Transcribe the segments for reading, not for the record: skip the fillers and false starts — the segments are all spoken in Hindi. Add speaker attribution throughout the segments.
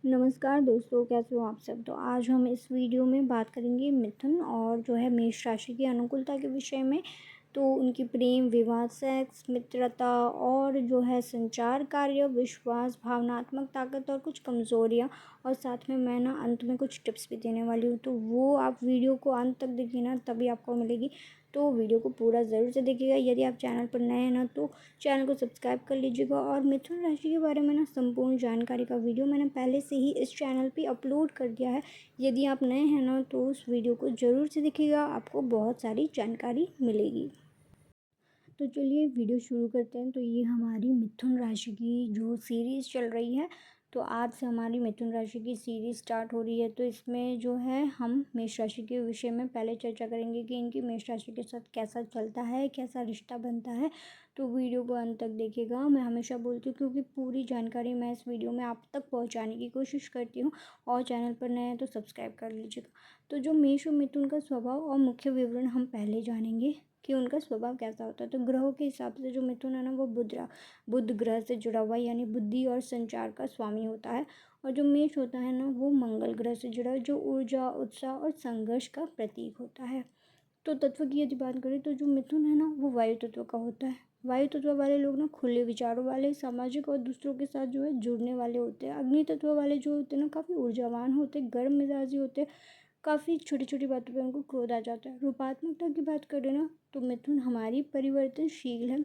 Speaker 1: नमस्कार दोस्तों, कैसे हो आप सब। तो आज हम इस वीडियो में बात करेंगे मिथुन और जो है मेष राशि की अनुकूलता के विषय में। तो उनकी प्रेम, विवाह, सेक्स, मित्रता और जो है संचार, कार्य, विश्वास, भावनात्मक ताकत और कुछ कमज़ोरियाँ। और साथ में मैं ना अंत में कुछ टिप्स भी देने वाली हूँ, तो वो आप वीडियो को अंत तक देखिए ना, तभी आपको मिलेगी। तो वीडियो को पूरा ज़रूर से देखिएगा। यदि आप चैनल पर नए हैं ना, तो चैनल को सब्सक्राइब कर लीजिएगा। और मिथुन राशि के बारे में ना संपूर्ण जानकारी का वीडियो मैंने पहले से ही इस चैनल पे अपलोड कर दिया है। यदि आप नए हैं ना, तो उस वीडियो को ज़रूर से देखिएगा, आपको बहुत सारी जानकारी मिलेगी। तो चलिए वीडियो शुरू करते हैं। तो ये हमारी मिथुन राशि की जो सीरीज़ चल रही है, तो आज से हमारी मिथुन राशि की सीरीज़ स्टार्ट हो रही है। तो इसमें जो है हम मेष राशि के विषय में पहले चर्चा करेंगे कि इनकी मेष राशि के साथ कैसा चलता है, कैसा रिश्ता बनता है। तो वीडियो को अंत तक देखिएगा। मैं हमेशा बोलती हूँ, क्योंकि पूरी जानकारी मैं इस वीडियो में आप तक पहुँचाने की कोशिश करती हूँ। और चैनल पर नए हैं तो सब्सक्राइब कर लीजिएगा। तो जो मेष और मिथुन का स्वभाव और मुख्य विवरण हम पहले जानेंगे कि उनका स्वभाव कैसा होता है। तो ग्रहों के हिसाब से जो मिथुन है ना, वो बुध ग्रह से जुड़ा हुआ, यानी बुद्धि और संचार का स्वामी होता है। और जो मेष होता है ना, वो मंगल ग्रह से जुड़ा है, जो ऊर्जा, उत्साह और संघर्ष का प्रतीक होता है। तो तत्व की यदि बात करें, तो जो मिथुन है ना, वो वायु तत्व का होता है। वायु तत्व वाले लोग ना खुले विचारों वाले, सामाजिक और दूसरों के साथ जो है जुड़ने वाले होते हैं। अग्नि तत्व वाले जो होते हैं ना, काफ़ी ऊर्जावान होते हैं, गर्म मिजाजी होते हैं। काफ़ी छोटी छोटी बातों पे उनको क्रोध आ जाता है। रूपात्मकता की बात करें ना, तो मिथुन हमारी परिवर्तनशील है।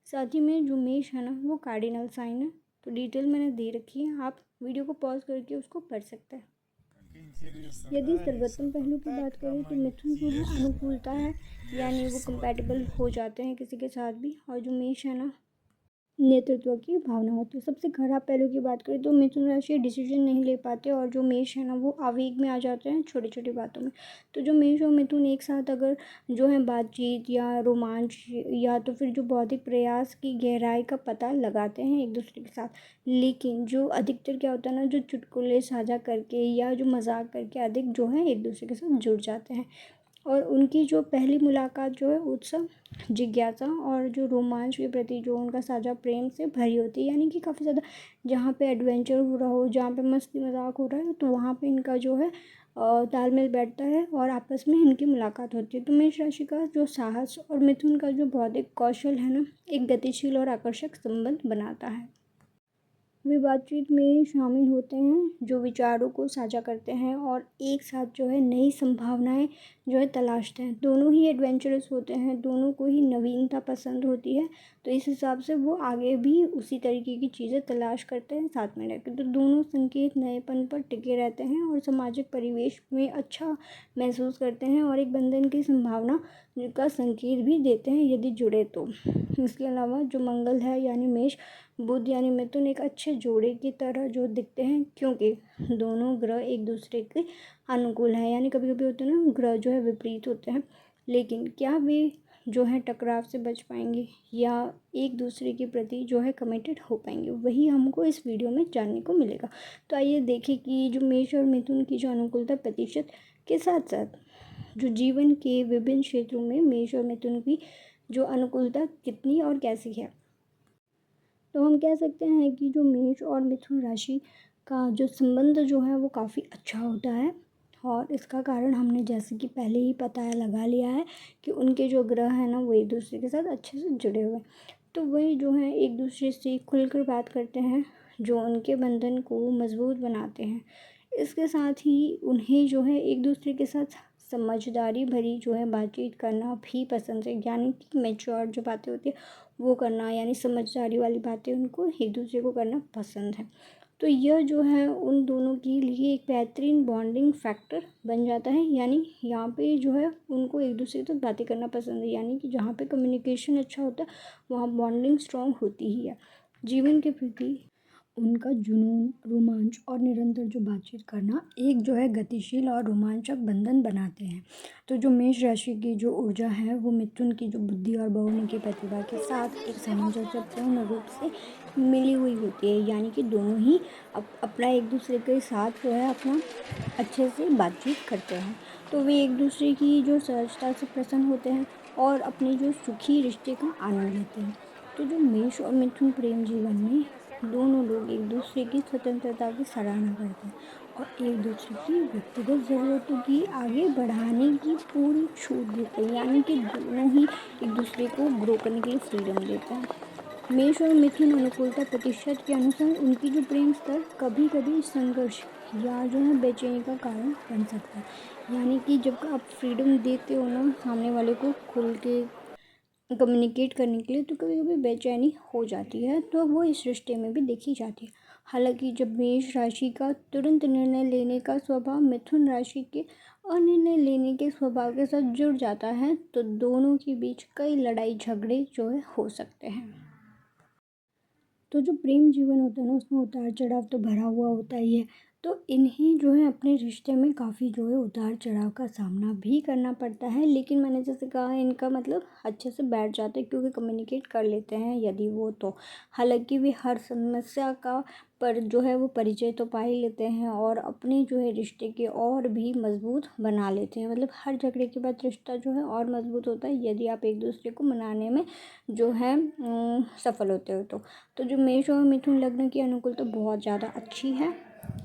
Speaker 1: साथ ही में जो मेष है ना, वो कार्डिनल साइन है। तो डिटेल मैंने दे रखी है, आप वीडियो को पॉज करके उसको पढ़ सकते हैं। यदि सर्वोत्तम पहलू की बात करें, तो मिथुन जो है अनुकूलता है, यानी वो कंपैटिबल हो जाते हैं किसी के साथ भी। और जो मेष है ना, नेतृत्व की भावना होती है। सबसे खराब पहलू की बात करें, तो मिथुन राशि डिसीजन नहीं ले पाते, और जो मेष है ना, वो आवेग में आ जाते हैं छोटी छोटी बातों में। तो जो मेष और मिथुन एक साथ अगर जो है बातचीत या रोमांच या तो फिर जो बौद्धिक प्रयास की गहराई का पता लगाते हैं एक दूसरे के साथ। लेकिन जो अधिकतर क्या होता है ना, जो चुटकुले साझा करके या जो मजाक करके अधिक जो है एक दूसरे के साथ जुड़ जाते हैं। और उनकी जो पहली मुलाकात जो है उत्सव, जिज्ञासा और जो रोमांच के प्रति जो उनका साझा प्रेम से भरी होती है। यानी कि काफ़ी ज़्यादा जहाँ पे एडवेंचर हो रहा हो, जहाँ पे मस्ती मजाक हो रहा है, तो वहाँ पे इनका जो है तालमेल बैठता है और आपस में इनकी मुलाकात होती है। तो मेष राशि का जो साहस और मिथुन का जो बौद्धिक कौशल है ना, एक गतिशील और आकर्षक संबंध बनाता है। वे बातचीत में शामिल होते हैं, जो विचारों को साझा करते हैं और एक साथ जो है नई संभावनाएं जो है तलाशते हैं। दोनों ही एडवेंचरस होते हैं, दोनों को ही नवीनता पसंद होती है। तो इस हिसाब से वो आगे भी उसी तरीके की चीज़ें तलाश करते हैं साथ में रहकर। तो दोनों संकेत नएपन पर टिके रहते हैं और सामाजिक परिवेश में अच्छा महसूस करते हैं, और एक बंधन की संभावना का संकेत भी देते हैं यदि जुड़े तो। इसके अलावा जो मंगल है, यानी मेष, बुध यानी मिथुन एक अच्छे जोड़े की तरह जो दिखते हैं, क्योंकि दोनों ग्रह एक दूसरे के अनुकूल हैं। यानी कभी कभी होते हैं ना, ग्रह जो है विपरीत होते हैं, लेकिन क्या वे जो है टकराव से बच पाएंगे या एक दूसरे के प्रति जो है कमिटेड हो पाएंगे, वही हमको इस वीडियो में जानने को मिलेगा। तो आइए देखें कि जो मेष और मिथुन की जो अनुकूलता प्रतिशत के साथ साथ जो जीवन के विभिन्न क्षेत्रों में मेष और मिथुन की जो अनुकूलता कितनी और कैसी है। तो हम कह सकते हैं कि जो मेष और मिथुन राशि का जो संबंध जो है, वो काफ़ी अच्छा होता है। और इसका कारण हमने जैसे कि पहले ही पता लगा लिया है कि उनके जो ग्रह हैं ना, वो एक दूसरे के साथ अच्छे से जुड़े हुए हैं। तो वही जो है एक दूसरे से खुलकर बात करते हैं, जो उनके बंधन को मजबूत बनाते हैं। इसके साथ ही उन्हें जो है एक दूसरे के साथ समझदारी भरी जो है बातचीत करना भी पसंद है। यानी कि मैच्योर जो बातें होती है वो करना, यानी समझदारी वाली बातें उनको एक दूसरे को करना पसंद है। तो यह जो है उन दोनों के लिए एक बेहतरीन बॉन्डिंग फैक्टर बन जाता है। यानी यहाँ पे जो है उनको एक दूसरे से बातें करना पसंद है, यानी कि जहाँ पे कम्युनिकेशन अच्छा होता है, वहाँ बॉन्डिंग स्ट्रॉन्ग होती ही है। जीवन के प्रति उनका जुनून, रोमांच और निरंतर जो बातचीत करना एक जो है गतिशील और रोमांचक बंधन बनाते हैं। तो जो मेष राशि की जो ऊर्जा है, वो मिथुन की जो बुद्धि और बहुमुखी प्रतिभा के साथ एक सामंजस्यपूर्ण रूप से मिली हुई होती है। यानी कि दोनों ही अपना एक दूसरे के साथ जो है अपना अच्छे से बातचीत करते हैं। तो वे एक दूसरे की जो सहजता से प्रसन्न होते हैं और अपने जो सुखी रिश्ते का आनंद लेते हैं। तो जो मेष और मिथुन प्रेम जीवन में दोनों लोग एक दूसरे की स्वतंत्रता की सराहना करते हैं और एक दूसरे की व्यक्तिगत ज़रूरतों की आगे बढ़ाने की पूरी छूट देते हैं, यानी कि दोनों ही एक दूसरे को ग्रो करने के लिए फ्रीडम देते हैं। मेष और मिथुन अनुकूलता प्रतिशत के अनुसार उनकी जो प्रेम स्तर कभी कभी संघर्ष या जो है बेचैनी का कारण बन सकता है। यानी कि जब आप फ्रीडम देते हो ना सामने वाले को खुल के कम्युनिकेट करने के लिए, तो कभी कभी बेचैनी हो जाती है, तो वो इस रिश्ते में भी देखी जाती है। हालांकि जब मेष राशि का तुरंत निर्णय लेने का स्वभाव मिथुन राशि के अनिर्णय लेने के स्वभाव के साथ जुड़ जाता है, तो दोनों के बीच कई लड़ाई झगड़े जो है हो सकते हैं। तो जो प्रेम जीवन होता है ना, उसमें उतार चढ़ाव तो भरा हुआ होता ही है। तो इन्हें जो है अपने रिश्ते में काफ़ी जो है उतार चढ़ाव का सामना भी करना पड़ता है, लेकिन मैंने जैसे कहा इनका मतलब अच्छे से बैठ जाता है क्योंकि कम्युनिकेट कर लेते हैं यदि वो तो। हालांकि वे हर समस्या का पर जो है वो परिचय तो पा ही लेते हैं और अपने जो है रिश्ते के और भी मजबूत बना लेते हैं। मतलब हर झगड़े के बाद रिश्ता जो है और मजबूत होता है यदि आप एक दूसरे को मनाने में जो है सफल होते हो तो जो मेष और मिथुन लग्न की अनुकूलता बहुत ज़्यादा अच्छी है।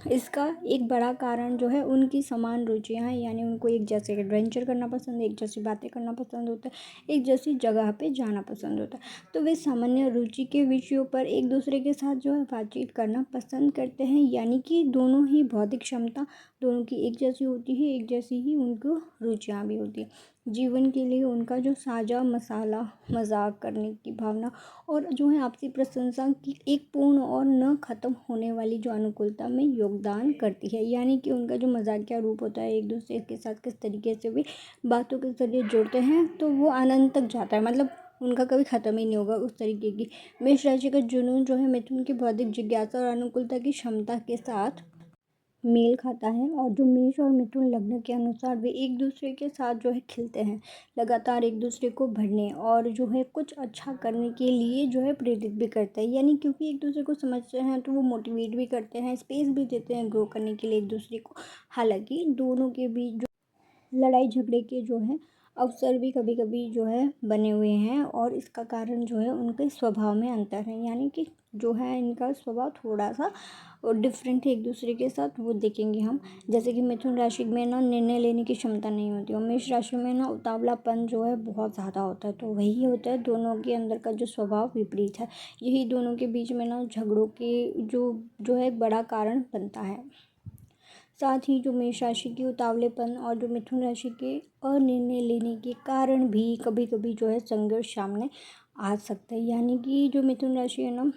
Speaker 1: इसका एक बड़ा कारण जो है उनकी समान रुचियां हैं, यानी उनको एक जैसे एडवेंचर करना पसंद है, एक जैसी बातें करना पसंद होता है, एक जैसी जगह पे जाना पसंद होता है। तो वे सामान्य रुचि के विषयों पर एक दूसरे के साथ जो है बातचीत करना पसंद करते हैं, यानी कि दोनों ही बौद्धिक क्षमता दोनों की एक जैसी होती है, एक जैसी ही उनको रुचियाँ भी होती है। जीवन के लिए उनका जो साझा मसाला मजाक करने की भावना और जो है आपसी प्रशंसा की एक पूर्ण और न ख़त्म होने वाली जो अनुकूलता में योगदान करती है। यानी कि उनका जो मजाकिया रूप होता है, एक दूसरे के साथ किस तरीके से भी बातों के जरिए जुड़ते हैं, तो वो आनंद तक जाता है। मतलब उनका कभी ख़त्म ही नहीं होगा उस तरीके की। मेष राशि का जुनून जो है मिथुन की बौद्धिक जिज्ञासा और अनुकूलता की क्षमता के साथ मेल खाता है, और जो मेष और मिथुन लग्न के अनुसार वे एक दूसरे के साथ जो है खिलते हैं, लगातार एक दूसरे को बढ़ने और जो है कुछ अच्छा करने के लिए जो है प्रेरित भी करते हैं। यानी क्योंकि एक दूसरे को समझते हैं तो वो मोटिवेट भी करते हैं, स्पेस भी देते हैं ग्रो करने के लिए एक दूसरे को। हालांकि दोनों के बीच लड़ाई झगड़े के जो है अवसर भी कभी कभी जो है बने हुए हैं, और इसका कारण जो है उनके स्वभाव में अंतर है। यानी कि जो है इनका स्वभाव थोड़ा सा और डिफरेंट है एक दूसरे के साथ, वो देखेंगे हम। जैसे कि मिथुन राशि में ना निर्णय लेने की क्षमता नहीं होती और मेष राशि में ना उतावलापन जो है बहुत ज़्यादा होता है। तो वही होता है दोनों के अंदर का जो स्वभाव विपरीत है, यही दोनों के बीच में ना झगड़ों के जो है एक बड़ा कारण बनता है। साथ ही जो मेष राशि की उतावलेपन और जो मिथुन राशि के अनिर्णय लेने के कारण भी कभी कभी जो है संघर्ष सामने आ सकता है। यानी कि जो मिथुन राशि है ना,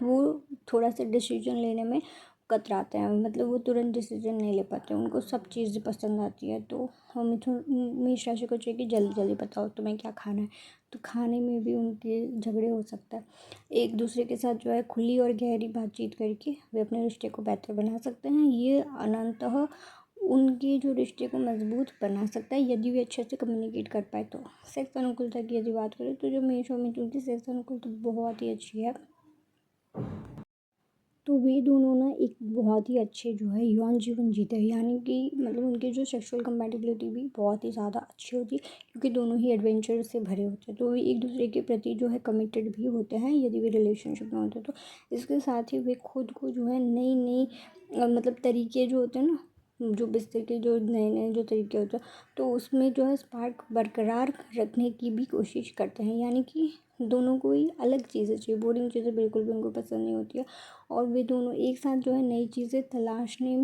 Speaker 1: वो थोड़ा सा डिसीजन लेने में कतराते हैं। मतलब वो तुरंत डिसीजन नहीं ले पाते, उनको सब चीज़ें पसंद आती है। तो हम मिथुन मेष राशि को चाहिए कि जल्दी जल्दी बताओ तुम्हें क्या खाना है, तो खाने में भी उनके झगड़े हो सकता है। एक दूसरे के साथ जो है खुली और गहरी बातचीत करके वे अपने रिश्ते को बेहतर बना सकते हैं। ये अनंतः उनके जो रिश्ते को मजबूत बना सकता है यदि वे अच्छे से कम्युनिकेट कर पाए तो। सेक्स अनुकूलता की यदि बात करें तो जो मेष और मिथुन की सेक्स अनुकूलता बहुत ही अच्छी है। तो वे दोनों ना एक बहुत ही अच्छे जो है यौन जीवन जीते हैं, यानी कि मतलब उनकी जो सेक्सुअल कंपैटिबिलिटी भी बहुत ही ज़्यादा अच्छी होती है क्योंकि दोनों ही एडवेंचर से भरे होते हैं। तो वे एक दूसरे के प्रति जो है कमिटेड भी होते हैं यदि वे रिलेशनशिप में होते हैं। तो इसके साथ ही वे खुद को जो है नई नई मतलब तरीके जो होते हैं ना, जो बिस्तर के जो नए नए जो तरीके होते हैं, तो उसमें जो है स्पार्क बरकरार रखने की भी कोशिश करते हैं। यानी कि दोनों को ही अलग चीज़ें चाहिए, बोरिंग चीज़ें बिल्कुल भी उनको पसंद नहीं होती है, और वे दोनों एक साथ जो है नई चीज़ें तलाशने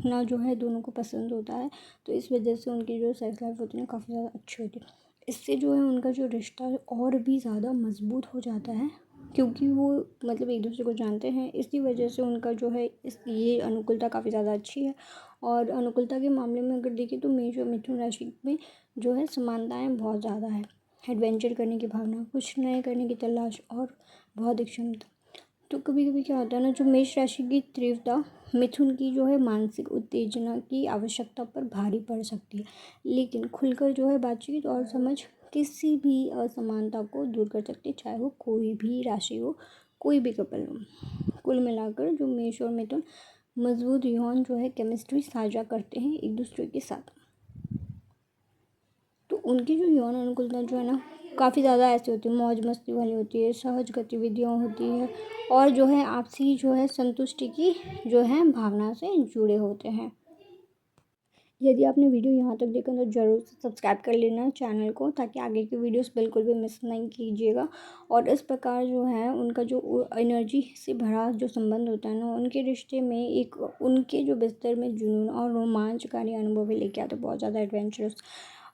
Speaker 1: ना जो है दोनों को पसंद होता है। तो इस वजह से उनकी जो सेक्स लाइफ होती है ना काफ़ी ज़्यादा अच्छी होती है। इससे जो है उनका जो रिश्ता है और भी ज़्यादा मजबूत हो जाता है क्योंकि वो मतलब एक दूसरे को जानते हैं। इसी वजह से उनका जो है ये अनुकूलता काफ़ी ज़्यादा अच्छी है। और अनुकूलता के मामले में अगर देखें तो मेष और मिथुन राशि में जो है समानताएं बहुत ज़्यादा है। एडवेंचर करने की भावना, कुछ नए करने की तलाश और बौद्धिक क्षमता। तो कभी कभी क्या होता है ना, जो मेष राशि की तीव्रता मिथुन की जो है मानसिक उत्तेजना की आवश्यकता पर भारी पड़ सकती है, लेकिन खुलकर जो है बातचीत और समझ किसी भी असमानता को दूर कर सकती है, चाहे वो कोई भी राशि हो, कोई भी कपल हो। कुल मिलाकर जो मेष और मिथुन मजबूत यौन जो है केमिस्ट्री साझा करते हैं एक दूसरे के साथ। तो उनकी जो यौन अनुकूलता जो है ना काफ़ी ज़्यादा ऐसी होती है, मौज मस्ती वाली होती है, सहज गतिविधियाँ होती है और जो है आपसी जो है संतुष्टि की जो है भावना से जुड़े होते हैं। यदि आपने वीडियो यहाँ तक देखा तो ज़रूर से सब्सक्राइब कर लेना चैनल को, ताकि आगे की वीडियोस बिल्कुल भी मिस नहीं कीजिएगा। और इस प्रकार जो है उनका जो एनर्जी से भरा जो संबंध होता है ना, उनके रिश्ते में एक उनके जो बिस्तर में जुनून और रोमांचकारी अनुभव लेके आते हैं, बहुत ज़्यादा एडवेंचरस।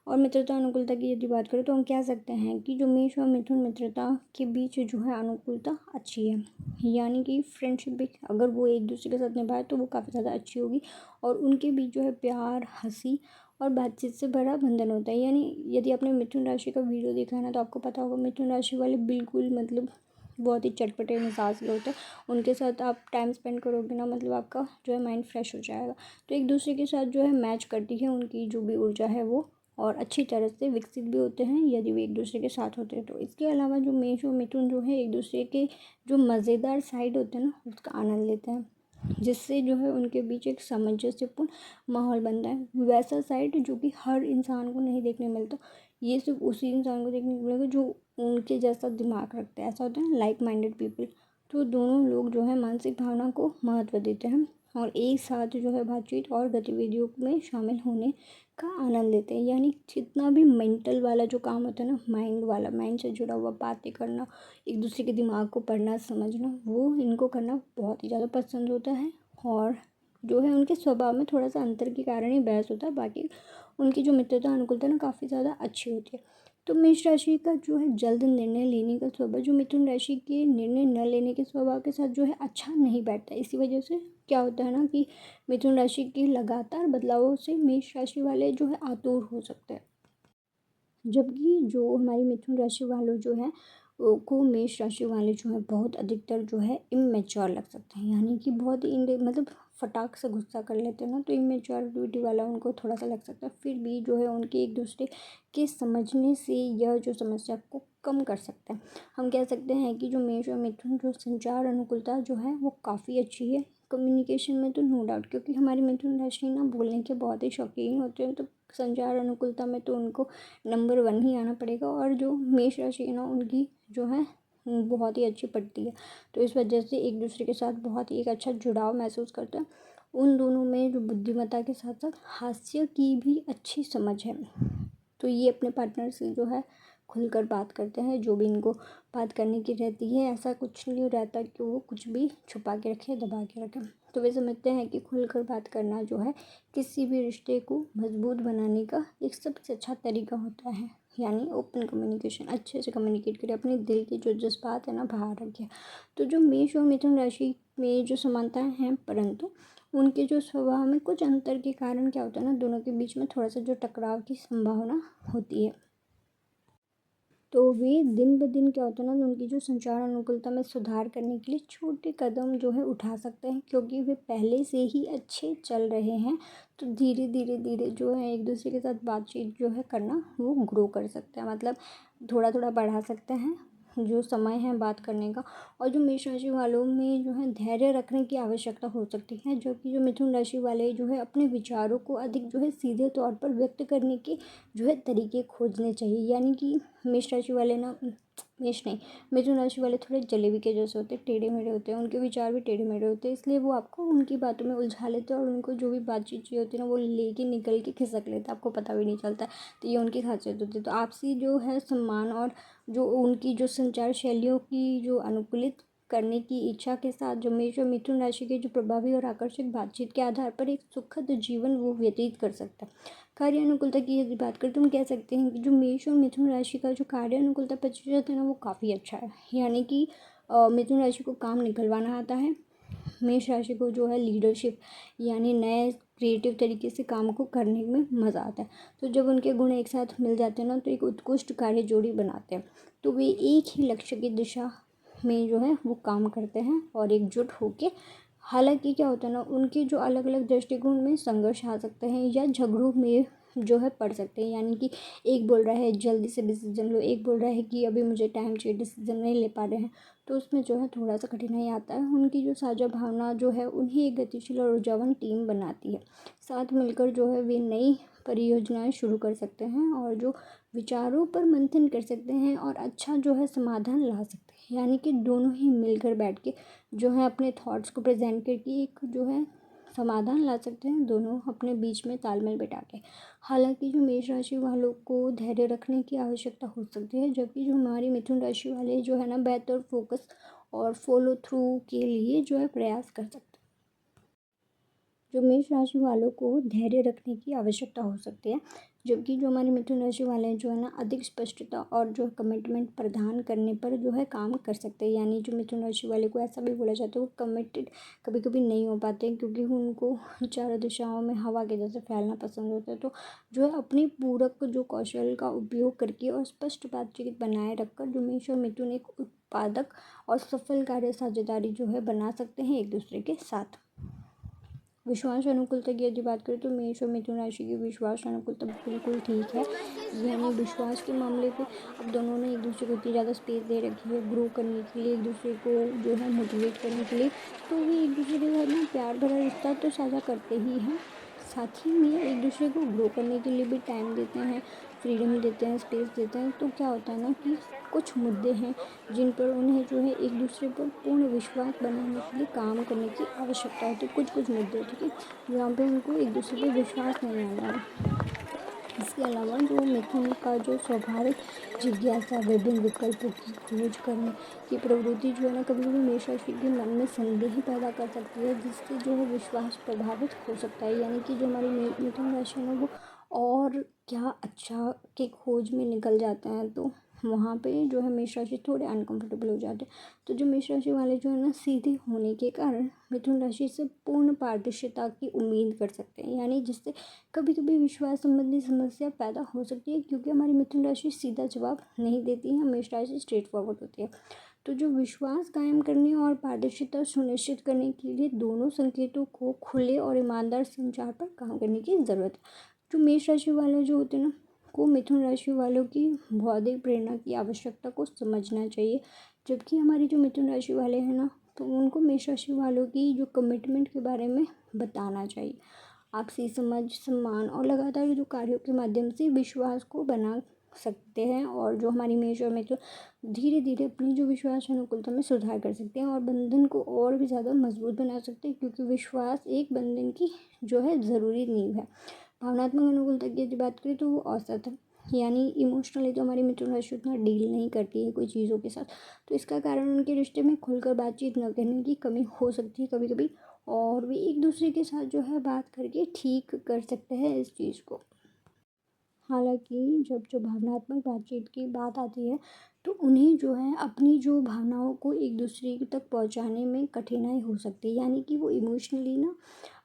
Speaker 1: और मित्रता अनुकूलता की यदि बात करें तो हम कह सकते हैं कि जो मेष और मिथुन मित्रता के बीच जो है अनुकूलता अच्छी है, यानी कि फ्रेंडशिप भी अगर वो एक दूसरे के साथ निभाए तो वो काफ़ी ज़्यादा अच्छी होगी। और उनके बीच जो है प्यार, हंसी और बातचीत से भरा बंधन होता है। यानी यदि आपने मिथुन राशि का वीडियो देखा है ना, तो आपको पता होगा मिथुन राशि वाले बिल्कुल मतलब बहुत ही चटपटे मिजाज के होते हैं। उनके साथ आप टाइम स्पेंड करोगे ना, मतलब आपका जो है माइंड फ्रेश हो जाएगा। तो एक दूसरे के साथ जो है मैच करती है उनकी जो भी ऊर्जा है वो, और अच्छी तरह से विकसित भी होते हैं यदि वे एक दूसरे के साथ होते हैं तो। इसके अलावा जो मेष और मिथुन जो है एक दूसरे के जो मज़ेदार साइड होते हैं ना, उसका आनंद लेते हैं, जिससे जो है उनके बीच एक सामंजस्यपूर्ण माहौल बनता है। वैसा साइड जो कि हर इंसान को नहीं देखने मिलता, ये सिर्फ उसी इंसान को देखने को मिलेगा जो उनके जैसा दिमाग रखता है। ऐसा होता है ना, लाइक माइंडेड पीपल। तो दोनों लोग जो है मानसिक भावना को महत्व देते हैं और एक साथ जो है बातचीत और गतिविधियों में शामिल होने का आनंद लेते हैं। यानी जितना भी मेंटल वाला जो काम होता है ना, माइंड वाला, माइंड से जुड़ा हुआ बातें करना, एक दूसरे के दिमाग को पढ़ना समझना, वो इनको करना बहुत ही ज़्यादा पसंद होता है। और जो है उनके स्वभाव में थोड़ा सा अंतर के कारण ही बहस होता है, बाकी उनकी जो मित्रता अनुकूलता ना काफ़ी ज़्यादा अच्छी होती है। तो मेष राशि का जो है जल्द निर्णय लेने का स्वभाव जो मिथुन राशि के निर्णय न लेने के स्वभाव के साथ जो है अच्छा नहीं बैठता। इसी वजह से क्या होता है ना कि मिथुन राशि के लगातार बदलावों से मेष राशि वाले जो है आतुर हो सकते हैं, जबकि जो हमारी मिथुन राशि वालों जो है को मेष राशि वाले जो है बहुत अधिकतर जो है इमेच्योर लग सकते हैं, यानी कि बहुत ही मतलब फटाक से गुस्सा कर लेते हैं ना, तो इमेच्योरिटी वाला उनको थोड़ा सा लग सकता है। फिर भी जो है उनके एक दूसरे के समझने से यह जो समस्या को कम कर सकता है। हम कह सकते हैं कि जो मेष और मिथुन जो संचार अनुकूलता जो है वो काफ़ी अच्छी है। कम्युनिकेशन में तो नो डाउट, क्योंकि हमारी मिथुन राशि ना बोलने के बहुत ही शौकीन होते हैं, तो संचार अनुकूलता में तो उनको नंबर 1 ही आना पड़ेगा। और जो मेष राशि है ना, उनकी जो है बहुत ही अच्छी पड़ती है, तो इस वजह से एक दूसरे के साथ बहुत ही एक अच्छा जुड़ाव महसूस करते हैं। उन दोनों में जो बुद्धिमत्ता के साथ साथ हास्य की भी अच्छी समझ है, तो ये अपने पार्टनर से जो है खुलकर बात करते हैं, जो भी इनको बात करने की रहती है। ऐसा कुछ नहीं रहता कि वो कुछ भी छुपा के रखे, दबा के रखें। तो वे समझते हैं कि खुलकर बात करना जो है किसी भी रिश्ते को मजबूत बनाने का एक सबसे अच्छा तरीका होता है। यानी ओपन कम्युनिकेशन, अच्छे से कम्युनिकेट करें, अपने दिल के जो जज्बात है ना बाहर रखें। तो जो मेष और मिथुन राशि में जो समानताएं हैं, परंतु उनके जो स्वभाव में कुछ अंतर के कारण क्या होता है ना, दोनों के बीच में थोड़ा सा जो टकराव की संभावना होती है। तो वे दिन ब दिन क्या होता है ना, उनकी जो संचार अनुकूलता में सुधार करने के लिए छोटे कदम जो है उठा सकते हैं, क्योंकि वे पहले से ही अच्छे चल रहे हैं। तो धीरे धीरे धीरे जो है एक दूसरे के साथ बातचीत जो है करना वो ग्रो कर सकते हैं, मतलब थोड़ा थोड़ा बढ़ा सकते हैं जो समय है बात करने का। और जो मेष राशि वालों में जो है धैर्य रखने की आवश्यकता हो सकती है, जो कि जो मिथुन राशि वाले जो है अपने विचारों को अधिक जो है सीधे तौर पर व्यक्त करने के जो है तरीके खोजने चाहिए। यानी कि मेष राशि वाले ना, मेष नहीं, मिथुन राशि वाले थोड़े जलेबी के जैसे होते हैं, टेढ़े मेढ़े होते हैं, उनके विचार भी टेढ़े मेढ़े होते हैं, इसलिए वो आपको उनकी बातों में उलझा लेते हैं और उनको जो भी बातचीत चाहिए होती है ना वो लेके निकल के खिसक लेते हैं, आपको पता भी नहीं चलता है। तो ये उनकी खासियत होती है। तो आपसी जो है सम्मान और जो उनकी जो संचार शैलियों की जो अनुकूलित करने की इच्छा के साथ जो मेष और मिथुन राशि के जो प्रभावी और आकर्षक बातचीत के आधार पर एक सुखद जीवन वो व्यतीत कर सकता है। कार्य अनुकूलता की यदि बात करें तो हम कह सकते हैं कि जो मेष और मिथुन राशि का जो कार्य अनुकूलता प्रतिशत है ना वो काफ़ी अच्छा है। यानी कि मिथुन राशि को काम निकलवाना आता है, मेष राशि को जो है लीडरशिप यानी नए क्रिएटिव तरीके से काम को करने में मज़ा आता है। तो जब उनके गुण एक साथ मिल जाते हैं ना, तो एक उत्कृष्ट कार्य जोड़ी बनाते हैं। तो वे एक ही लक्ष्य की दिशा में जो है वो काम करते हैं और एकजुट होके। हालांकि क्या होता है ना, उनके जो अलग अलग दृष्टिकोण में संघर्ष आ सकते हैं या झगड़ों में जो है पढ़ सकते हैं। यानी कि एक बोल रहा है जल्दी से डिसीजन लो, एक बोल रहा है कि अभी मुझे टाइम चाहिए, डिसीजन नहीं ले पा रहे हैं, तो उसमें जो है थोड़ा सा कठिनाई आता है। उनकी जो साझा भावना जो है उन्हें एक गतिशील और ऊर्जावान टीम बनाती है। साथ मिलकर जो है वे नई परियोजनाएं शुरू कर सकते हैं और जो विचारों पर मंथन कर सकते हैं और अच्छा जो है समाधान ला सकते हैं। यानी कि दोनों ही मिलकर बैठ के जो है अपने थॉट्स को प्रेजेंट करके एक जो है समाधान ला सकते हैं, दोनों अपने बीच में तालमेल बिठा के। हालांकि जो मेष राशि वालों को धैर्य रखने की आवश्यकता हो सकती है, जबकि जो हमारी मिथुन राशि वाले जो है ना बेहतर फोकस और फॉलो थ्रू के लिए जो है प्रयास कर सकते हैं। जो मेष राशि वालों को धैर्य रखने की आवश्यकता हो सकती है, जबकि जो हमारे मिथुन राशि वाले हैं जो है ना अधिक स्पष्टता और जो कमिटमेंट प्रदान करने पर जो है काम कर सकते हैं। यानी जो मिथुन राशि वाले को ऐसा भी बोला जाता है वो कमिटेड कभी कभी नहीं हो पाते हैं, क्योंकि उनको चारों दिशाओं में हवा के जैसे फैलना पसंद होता है। तो जो है अपनी पूरक जो कौशल का उपयोग करके और स्पष्ट बातचीत बनाए रखकर जो मेष और मिथुन एक उत्पादक और सफल कार्य साझेदारी जो है बना सकते हैं एक दूसरे के साथ। विश्वास अनुकूलता की यदि बात करें तो मेष और मिथुन राशि की विश्वास अनुकूलता बिल्कुल ठीक है। यानी विश्वास के मामले पे अब दोनों ने एक दूसरे को इतनी ज़्यादा स्पेस दे रखी है ग्रो करने के लिए, एक दूसरे को जो है मोटिवेट करने के लिए, तो वे एक दूसरे के साथ ना प्यार भरा रिश्ता तो साझा करते ही हैं, साथ ही में एक दूसरे को ग्रो करने के लिए भी टाइम देते हैं, फ्रीडम देते हैं, स्पेस देते हैं। तो क्या होता है ना कि कुछ मुद्दे हैं जिन पर उन्हें जो है एक दूसरे पर पूर्ण विश्वास बनाने के लिए काम करने की आवश्यकता होती है। कुछ मुद्दे, ठीक है, जहाँ पे उनको एक दूसरे पे विश्वास नहीं आ रहा है। इसके अलावा जो मिथुन का जो स्वाभाविक जिज्ञासा, विभिन्न विकल्पों की खोज करने की प्रवृत्ति जो है ना कभी कभी मेष राशि के मन में संदेह पैदा कर सकती है, जिससे जो है विश्वास प्रभावित हो सकता है। यानी कि जो हमारी मिथुन राशि है ना वो और क्या अच्छा के खोज में निकल जाते हैं, तो वहाँ पे जो है मेष राशि थोड़े अनकंफर्टेबल हो जाते हैं। तो जो मेष राशि वाले जो है ना सीधे होने के कारण मिथुन राशि से पूर्ण पारदर्शिता की उम्मीद कर सकते हैं। यानी जिससे कभी कभी विश्वास संबंधी समस्या पैदा हो सकती है, क्योंकि हमारी मिथुन राशि सीधा जवाब नहीं देती है, मेष राशि स्ट्रेट फॉरवर्ड होती है। तो जो विश्वास कायम करने और पारदर्शिता सुनिश्चित करने के लिए दोनों संकेतों को खुले और ईमानदार संचार पर काम करने की ज़रूरत है। जो मेष राशि वाले जो होते हैं ना को मिथुन राशि वालों की बौद्धिक प्रेरणा की आवश्यकता को समझना चाहिए, जबकि हमारी जो मिथुन राशि वाले हैं ना तो उनको मेष राशि वालों की जो कमिटमेंट के बारे में बताना चाहिए। आपसी समझ, सम्मान और लगातार जो कार्यों के माध्यम से विश्वास को बना सकते हैं, और जो हमारी मेष और मिथुन धीरे धीरे अपनी जो विश्वास अनुकूलता में सुधार कर सकते हैं और बंधन को और भी ज़्यादा मजबूत बना सकते हैं, क्योंकि विश्वास एक बंधन की जो है ज़रूरी नींव है। भावनात्मक अनुकूलता की यदि बात करें तो वो औसत है। यानी इमोशनली तो हमारी मिथुन राशि उतना डील नहीं करती है कोई चीज़ों के साथ, तो इसका कारण उनके रिश्ते में खुलकर बातचीत न करने की कमी हो सकती है कभी कभी, और वे एक दूसरे के साथ जो है बात करके ठीक कर सकते हैं इस चीज़ को। हालांकि जब जो भावनात्मक बातचीत की बात आती है तो उन्हें जो है अपनी जो भावनाओं को एक दूसरे तक पहुंचाने में कठिनाई हो सकती है। यानी कि वो इमोशनली ना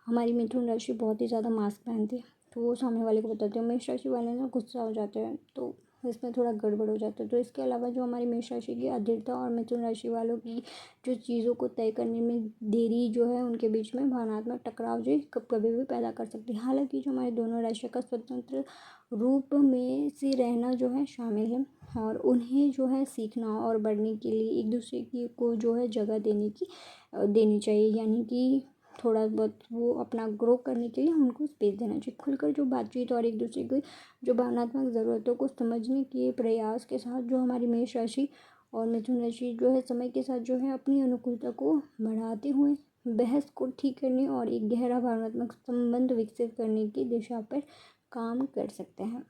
Speaker 1: हमारी मिथुन राशि बहुत ही ज़्यादा मास्क पहनती है, तो वो सामने वाले को बताते हैं। मेष राशि वाले ना गुस्सा हो जाते हैं, तो इसमें थोड़ा गड़बड़ हो जाता है। तो इसके अलावा जो हमारी मेष राशि की अधीरता और मिथुन राशि वालों की जो चीज़ों को तय करने में देरी जो है उनके बीच में भावनात्मक टकराव जो कभी भी पैदा कर सकती है। हालांकि जो हमारे दोनों राशि का स्वतंत्र रूप में से रहना जो है शामिल है, और उन्हें जो है सीखना और बढ़ने के लिए एक दूसरे की को जो है जगह देनी चाहिए। यानी कि थोड़ा बहुत वो अपना ग्रो करने के लिए उनको स्पेस देना चाहिए। खुलकर जो बातचीत और एक दूसरे की जो भावनात्मक ज़रूरतों को समझने के प्रयास के साथ जो हमारी मेष राशि और मिथुन राशि जो है समय के साथ जो है अपनी अनुकूलता को बढ़ाते हुए बहस को ठीक करने और एक गहरा भावनात्मक संबंध विकसित करने की दिशा पर काम कर सकते हैं।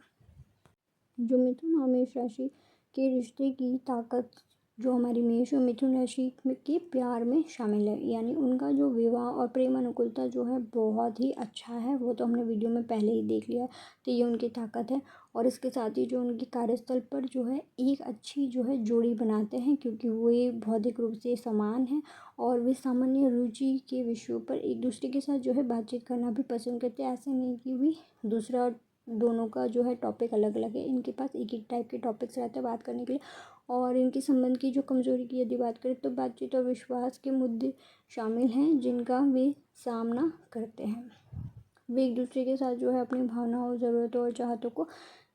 Speaker 1: जो मिथुन और मेष राशि के रिश्ते की ताकत जो हमारी मेष और मिथुन राशि के प्यार में शामिल है। यानी उनका जो विवाह और प्रेम अनुकूलता जो है बहुत ही अच्छा है, वो तो हमने वीडियो में पहले ही देख लिया। तो ये उनकी ताकत है, और इसके साथ ही जो उनकी कार्यस्थल पर जो है एक अच्छी जो है जोड़ी बनाते हैं, क्योंकि वे बौद्धिक रूप से समान हैं और वे सामान्य रुचि के विषयों पर एक दूसरे के साथ जो है बातचीत करना भी पसंद करते हैं। ऐसे नहीं कि भी दूसरा दोनों का जो है टॉपिक अलग अलग है, इनके पास एक ही टाइप के टॉपिक्स रहते हैं बात करने के लिए। और इनके संबंध की जो कमजोरी की यदि बात करें तो बातचीत और विश्वास के मुद्दे शामिल हैं जिनका वे सामना करते हैं। वे एक दूसरे के साथ जो है अपनी भावनाओं, ज़रूरतों और चाहतों को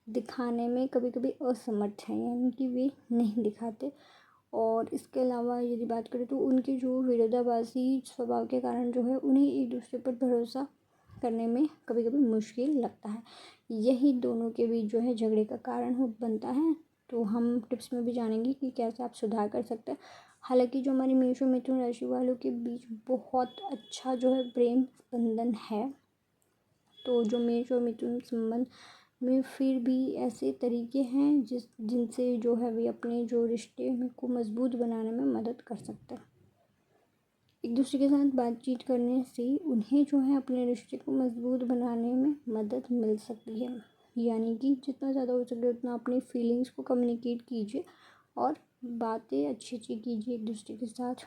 Speaker 1: दिखाने में कभी कभी असमर्थ हैं, यानी कि वे नहीं दिखाते। और इसके अलावा यदि बात करें तो उनके जो विरोधाभासी स्वभाव के कारण जो है उन्हें एक दूसरे पर भरोसा करने में कभी कभी मुश्किल लगता है। यही दोनों के बीच जो है झगड़े का कारण हो बनता है। तो हम टिप्स में भी जानेंगे कि कैसे आप सुधार कर सकते हैं। हालांकि जो हमारी मेष और मिथुन राशि वालों के बीच बहुत अच्छा जो है प्रेम बंधन है, तो जो मेष और मिथुन संबंध में फिर भी ऐसे तरीके हैं जिनसे जो है वे अपने जो रिश्ते में को मजबूत बनाने में मदद कर सकते हैं। एक दूसरे के साथ बातचीत करने से उन्हें जो है अपने रिश्ते को मजबूत बनाने में मदद मिल सकती है। यानी कि जितना ज़्यादा हो सके उतना अपनी फीलिंग्स को कम्युनिकेट कीजिए और बातें अच्छी अच्छी कीजिए एक दूसरे के साथ।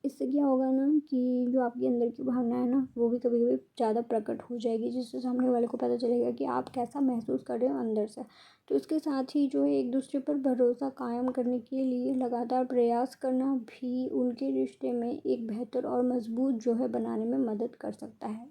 Speaker 1: इससे क्या होगा ना कि जो आपके अंदर की भावना है ना वो भी कभी कभी ज़्यादा प्रकट हो जाएगी, जिससे सामने वाले को पता चलेगा कि आप कैसा महसूस कर रहे हो अंदर से। तो इसके साथ ही जो है एक दूसरे पर भरोसा कायम करने के लिए लगातार प्रयास करना भी उनके रिश्ते में एक बेहतर और मजबूत जो है बनाने में मदद कर सकता है।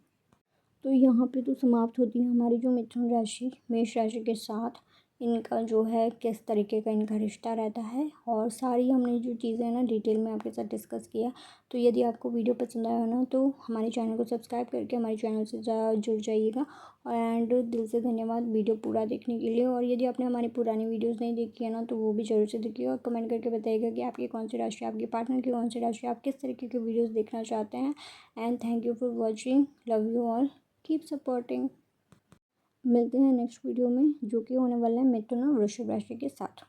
Speaker 1: तो यहाँ पे तो समाप्त होती है हमारी जो मिथुन राशि मेष राशि के साथ इनका जो है किस तरीके का इनका रिश्ता रहता है, और सारी हमने जो चीज़ें ना डिटेल में आपके साथ डिस्कस किया। तो यदि आपको वीडियो पसंद आया ना तो हमारे चैनल को सब्सक्राइब करके हमारे चैनल से जुड़ जाइएगा। एंड दिल से धन्यवाद वीडियो पूरा देखने के लिए। और यदि आपने हमारी पुरानी वीडियोज़ नहीं देखी है ना तो वो भी ज़रूर से देखिए और कमेंट करके बताइएगा कि आपकी कौन सी राशि, आपके पार्टनर की कौन सी राशि, आप किस तरीके के वीडियोज़ देखना चाहते हैं। And thank you for watching, love you all, keep supporting. मिलते हैं नेक्स्ट वीडियो में जो कि होने वाला है मिथुन और वृषभ राशि के साथ।